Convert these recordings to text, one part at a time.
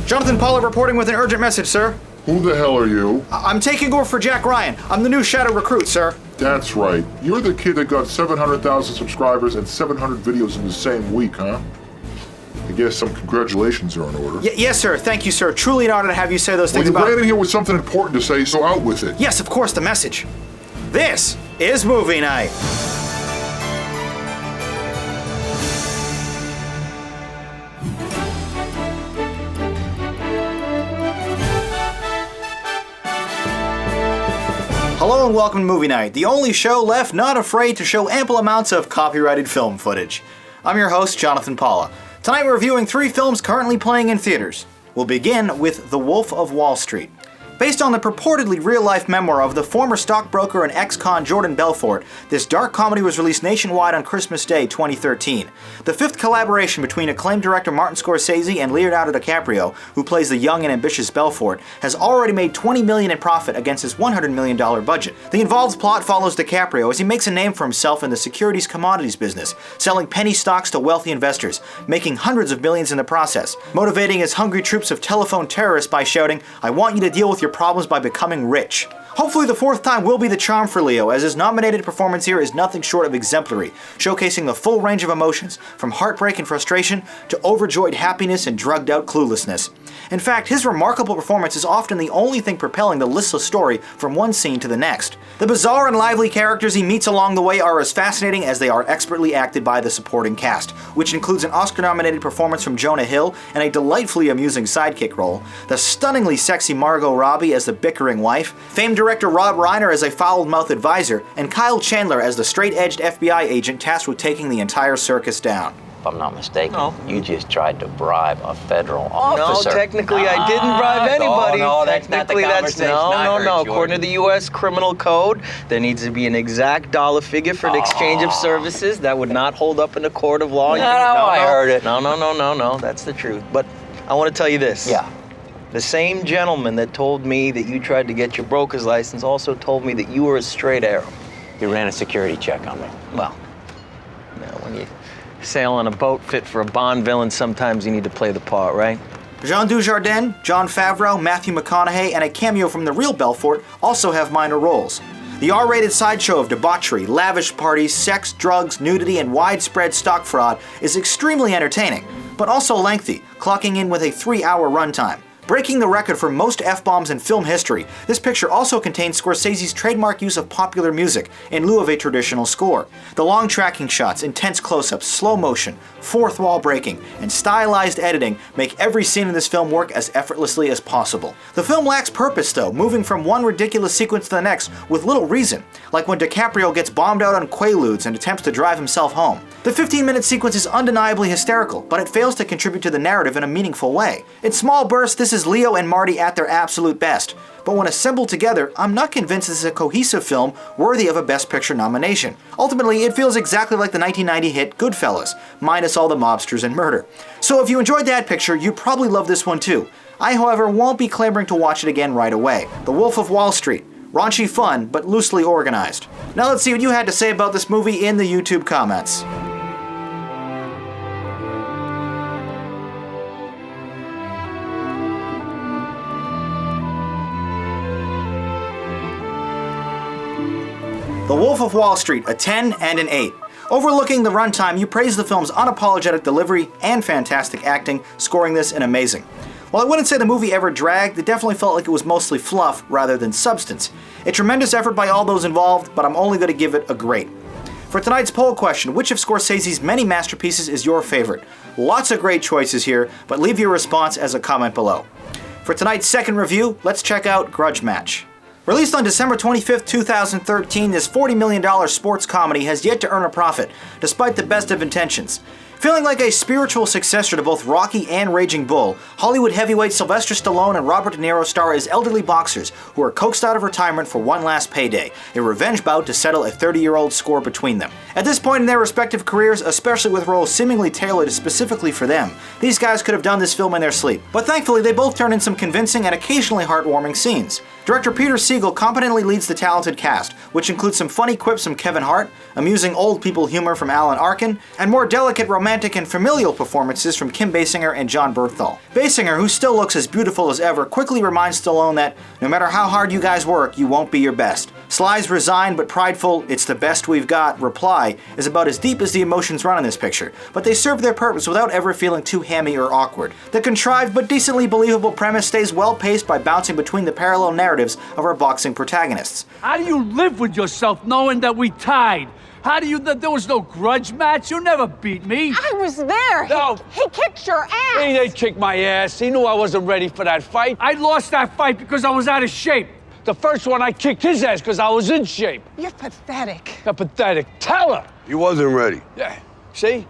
Jonathan Pollard reporting with an urgent message, sir. Who the hell are you? I'm taking over for Jack Ryan. I'm the new Shadow Recruit, sir. That's right. You're the kid that got 700,000 subscribers and 700 videos in the same week, huh? I guess some congratulations are in order. Yes, sir. Thank you, sir. Truly an honor to have you say those things Well, you about... ran in here with something important to say, so out with it. Yes, of course, the message. This is movie night. Hello and welcome to Movie Night, the only show left not afraid to show ample amounts of copyrighted film footage. I'm your host, Jonathan Paula. Tonight we're reviewing 3 films currently playing in theaters. We'll begin with The Wolf of Wall Street. Based on the purportedly real-life memoir of the former stockbroker and ex-con Jordan Belfort, this dark comedy was released nationwide on Christmas Day 2013. The 5th collaboration between acclaimed director Martin Scorsese and Leonardo DiCaprio, who plays the young and ambitious Belfort, has already made $20 million in profit against his $100 million budget. The involved plot follows DiCaprio as he makes a name for himself in the securities commodities business, selling penny stocks to wealthy investors, making hundreds of millions in the process, motivating his hungry troops of telephone terrorists by shouting, "I want you to deal with your problems by becoming rich." Hopefully the 4th time will be the charm for Leo, as his nominated performance here is nothing short of exemplary, showcasing the full range of emotions, from heartbreak and frustration to overjoyed happiness and drugged-out cluelessness. In fact, his remarkable performance is often the only thing propelling the listless story from one scene to the next. The bizarre and lively characters he meets along the way are as fascinating as they are expertly acted by the supporting cast, which includes an Oscar-nominated performance from Jonah Hill and a delightfully amusing sidekick role, the stunningly sexy Margot Robbie as the bickering wife, famed director Rob Reiner as a foul-mouthed advisor, and Kyle Chandler as the straight-edged FBI agent tasked with taking the entire circus down. If I'm not mistaken, you just tried to bribe a federal officer. No, technically I didn't bribe anybody. No, that's not the conversation I heard, No. According to the U.S. Criminal Code, there needs to be an exact dollar figure for the exchange of services. That would not hold up in a court of law. I heard it. No, that's the truth. But I want to tell you this. Yeah. The same gentleman that told me that you tried to get your broker's license also told me that you were a straight arrow. You ran a security check on me. Well, when you sail on a boat fit for a Bond villain, sometimes you need to play the part, right? Jean Dujardin, Jon Favreau, Matthew McConaughey, and a cameo from the real Belfort also have minor roles. The R-rated sideshow of debauchery, lavish parties, sex, drugs, nudity, and widespread stock fraud is extremely entertaining, but also lengthy, clocking in with a 3-hour runtime. Breaking the record for most F-bombs in film history, this picture also contains Scorsese's trademark use of popular music in lieu of a traditional score. The long tracking shots, intense close-ups, slow motion, fourth wall breaking, and stylized editing make every scene in this film work as effortlessly as possible. The film lacks purpose though, moving from one ridiculous sequence to the next with little reason, like when DiCaprio gets bombed out on Quaaludes and attempts to drive himself home. The 15-minute sequence is undeniably hysterical, but it fails to contribute to the narrative in a meaningful way. In small bursts, this is Leo and Marty at their absolute best, but when assembled together, I'm not convinced this is a cohesive film worthy of a Best Picture nomination. Ultimately, it feels exactly like the 1990 hit Goodfellas, minus all the mobsters and murder. So if you enjoyed that picture, you probably love this one too. I, however, won't be clamoring to watch it again right away. The Wolf of Wall Street. Raunchy fun, but loosely organized. Now let's see what you had to say about this movie in the YouTube comments. The Wolf of Wall Street, a 10 and an 8. Overlooking the runtime, you praise the film's unapologetic delivery and fantastic acting, scoring this an amazing. While I wouldn't say the movie ever dragged, it definitely felt like it was mostly fluff rather than substance. A tremendous effort by all those involved, but I'm only going to give it a great. For tonight's poll question, which of Scorsese's many masterpieces is your favorite? Lots of great choices here, but leave your response as a comment below. For tonight's second review, let's check out Grudge Match. Released on December 25, 2013, this $40 million sports comedy has yet to earn a profit, despite the best of intentions. Feeling like a spiritual successor to both Rocky and Raging Bull, Hollywood heavyweight Sylvester Stallone and Robert De Niro star as elderly boxers who are coaxed out of retirement for one last payday, a revenge bout to settle a 30-year-old score between them. At this point in their respective careers, especially with roles seemingly tailored specifically for them, these guys could have done this film in their sleep. But thankfully, they both turn in some convincing and occasionally heartwarming scenes. Director Peter Siegel competently leads the talented cast, which includes some funny quips from Kevin Hart, amusing old people humor from Alan Arkin, and more delicate romantic and familial performances from Kim Basinger and John Bernthal. Basinger, who still looks as beautiful as ever, quickly reminds Stallone that no matter how hard you guys work, you won't be your best. Sly's resigned but prideful, "It's the best we've got" reply is about as deep as the emotions run in this picture, but they serve their purpose without ever feeling too hammy or awkward. The contrived but decently believable premise stays well paced by bouncing between the parallel narratives of our boxing protagonists. How do you live with yourself knowing that we tied? How do you that there was no grudge match? You never beat me. I was there. No. He kicked your ass. He didn't kick my ass. He knew I wasn't ready for that fight. I lost that fight because I was out of shape. The first one, I kicked his ass because I was in shape. You're pathetic. You're pathetic. Tell her. He wasn't ready. Yeah. See?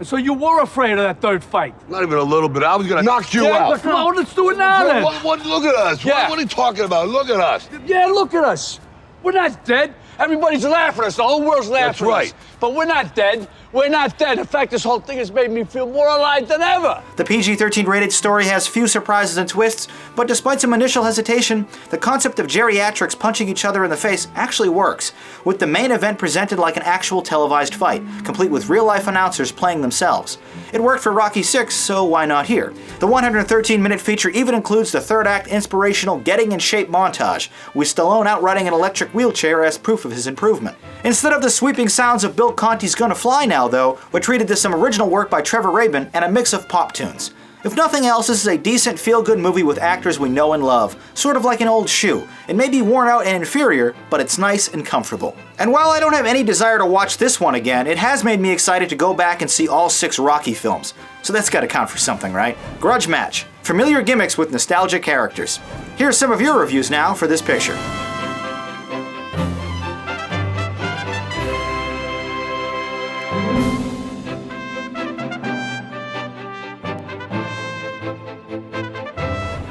So you were afraid of that third fight? Not even a little bit. I was gonna knock you Yeah, out. come on, let's do it now then. Look at us. Yeah. What are you talking about? Look at us. Yeah, look at us. We're not dead. Everybody's laughing at us. The whole world's laughing That's at right. us. But we're not dead. We're not dead. In fact, this whole thing has made me feel more alive than ever. The PG-13 rated story has few surprises and twists, but despite some initial hesitation, the concept of geriatrics punching each other in the face actually works, with the main event presented like an actual televised fight, complete with real-life announcers playing themselves. It worked for Rocky VI, so why not here? The 113-minute feature even includes the third-act inspirational getting-in-shape montage, with Stallone outriding an electric wheelchair as proof of his improvement. Instead of the sweeping sounds of Bill Conti's Gonna Fly Now, though, we're treated to some original work by Trevor Rabin and a mix of pop tunes. If nothing else, this is a decent feel-good movie with actors we know and love, sort of like an old shoe. It may be worn out and inferior, but it's nice and comfortable. And while I don't have any desire to watch this one again, it has made me excited to go back and see all 6 Rocky films. So that's gotta count for something, right? Grudge Match. Familiar gimmicks with nostalgic characters. Here's some of your reviews now for this picture.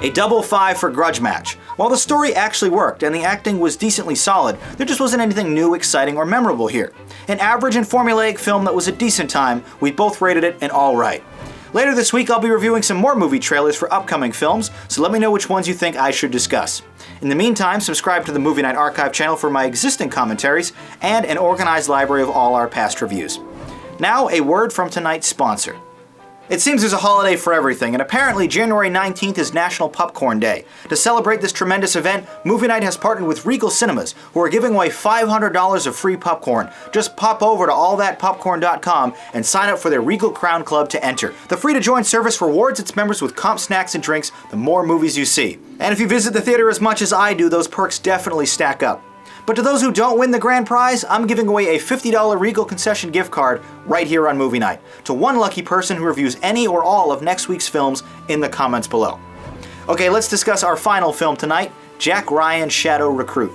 A double 5 for Grudge Match. While the story actually worked and the acting was decently solid, there just wasn't anything new, exciting, or memorable here. An average and formulaic film that was a decent time, we both rated it an alright. Later this week I'll be reviewing some more movie trailers for upcoming films, so let me know which ones you think I should discuss. In the meantime, subscribe to the Movie Night Archive channel for my existing commentaries and an organized library of all our past reviews. Now, a word from tonight's sponsor. It seems there's a holiday for everything, and apparently January 19th is National Popcorn Day. To celebrate this tremendous event, Movie Night has partnered with Regal Cinemas, who are giving away $500 of free popcorn. Just pop over to allthatpopcorn.com and sign up for their Regal Crown Club to enter. The free-to-join service rewards its members with comp snacks and drinks the more movies you see. And if you visit the theater as much as I do, those perks definitely stack up. But to those who don't win the grand prize, I'm giving away a $50 Regal concession gift card right here on Movie Night to one lucky person who reviews any or all of next week's films in the comments below. Okay, let's discuss our final film tonight, Jack Ryan's Shadow Recruit.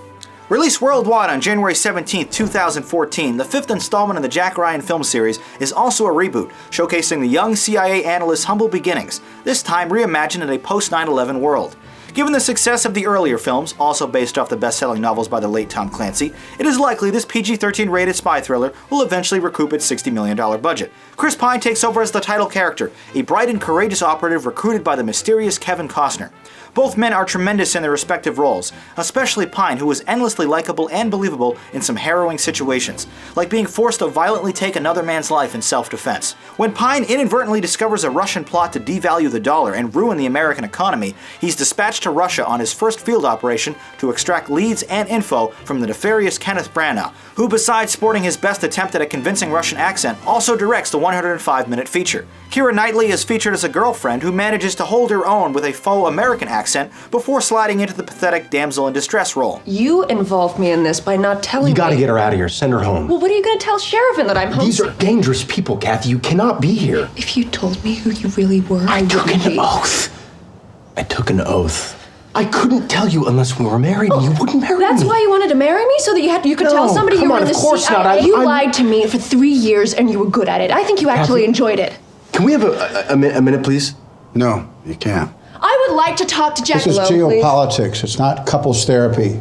Released worldwide on January 17, 2014, the 5th installment in the Jack Ryan film series is also a reboot, showcasing the young CIA analyst's humble beginnings, this time reimagined in a post-9/11 world. Given the success of the earlier films, also based off the best-selling novels by the late Tom Clancy, it is likely this PG-13 rated spy thriller will eventually recoup its $60 million budget. Chris Pine takes over as the title character, a bright and courageous operative recruited by the mysterious Kevin Costner. Both men are tremendous in their respective roles, especially Pine, who is endlessly likable and believable in some harrowing situations, like being forced to violently take another man's life in self-defense. When Pine inadvertently discovers a Russian plot to devalue the dollar and ruin the American economy, he's dispatched to Russia on his first field operation to extract leads and info from the nefarious Kenneth Branagh, who, besides sporting his best attempt at a convincing Russian accent, also directs the 105-minute feature. Keira Knightley is featured as a girlfriend who manages to hold her own with a faux American accent before sliding into the pathetic damsel in distress role. You involved me in this by not telling me. You gotta get her out of here. Send her home. Well, what are you gonna tell Sheriffin that I'm home? These are dangerous people, Kathy. You cannot be here. If you told me who you really were, I took an oath. I took an oath. I couldn't tell you unless we were married, and you wouldn't marry me. That's why you wanted to marry me? So that you could tell somebody you were in the of course not. You lied to me for 3 years and you were good at it. I think you actually enjoyed it. Can we have a minute, please? No, you can't. I would like to talk to Jack. This is geopolitics. It's not couples therapy.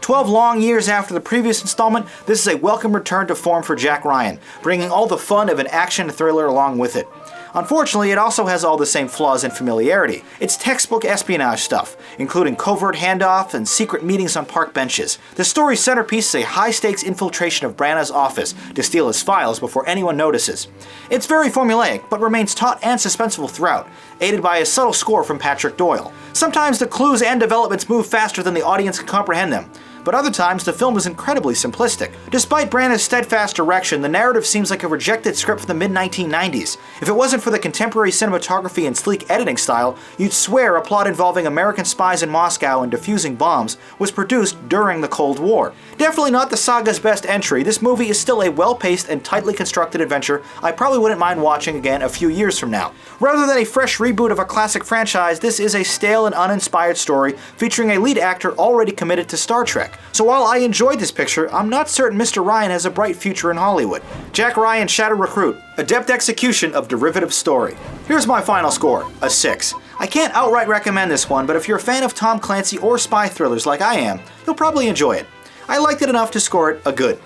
12 long years after the previous installment, this is a welcome return to form for Jack Ryan, bringing all the fun of an action thriller along with it. Unfortunately, it also has all the same flaws and familiarity. It's textbook espionage stuff, including covert handoffs and secret meetings on park benches. The story's centerpiece is a high-stakes infiltration of Branagh's office to steal his files before anyone notices. It's very formulaic, but remains taut and suspenseful throughout, aided by a subtle score from Patrick Doyle. Sometimes the clues and developments move faster than the audience can comprehend them, but other times the film is incredibly simplistic. Despite Branagh's steadfast direction, the narrative seems like a rejected script from the mid-1990s. If it wasn't for the contemporary cinematography and sleek editing style, you'd swear a plot involving American spies in Moscow and defusing bombs was produced during the Cold War. Definitely not the saga's best entry, this movie is still a well-paced and tightly constructed adventure I probably wouldn't mind watching again a few years from now. Rather than a fresh reboot of a classic franchise, this is a stale and uninspired story featuring a lead actor already committed to Star Trek. So while I enjoyed this picture, I'm not certain Mr. Ryan has a bright future in Hollywood. Jack Ryan, Shadow Recruit, adept execution of derivative story. Here's my final score, a 6. I can't outright recommend this one, but if you're a fan of Tom Clancy or spy thrillers like I am, you'll probably enjoy it. I liked it enough to score it a good.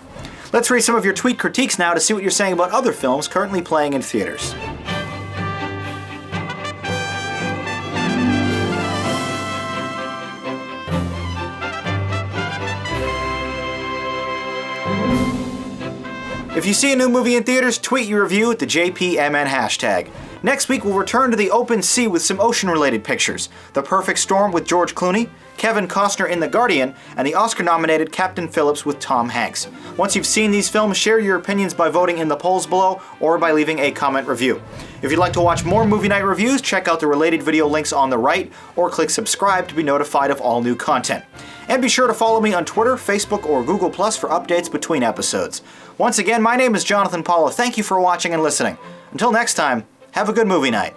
Let's read some of your tweet critiques now to see what you're saying about other films currently playing in theaters. If you see a new movie in theaters, tweet your review with the JPMN hashtag. Next week, we'll return to the open sea with some ocean-related pictures. The Perfect Storm with George Clooney, Kevin Costner in The Guardian, and the Oscar-nominated Captain Phillips with Tom Hanks. Once you've seen these films, share your opinions by voting in the polls below or by leaving a comment review. If you'd like to watch more movie night reviews, check out the related video links on the right or click subscribe to be notified of all new content. And be sure to follow me on Twitter, Facebook, or Google Plus for updates between episodes. Once again, my name is Jonathan Paula. Thank you for watching and listening. Until next time, have a good movie night.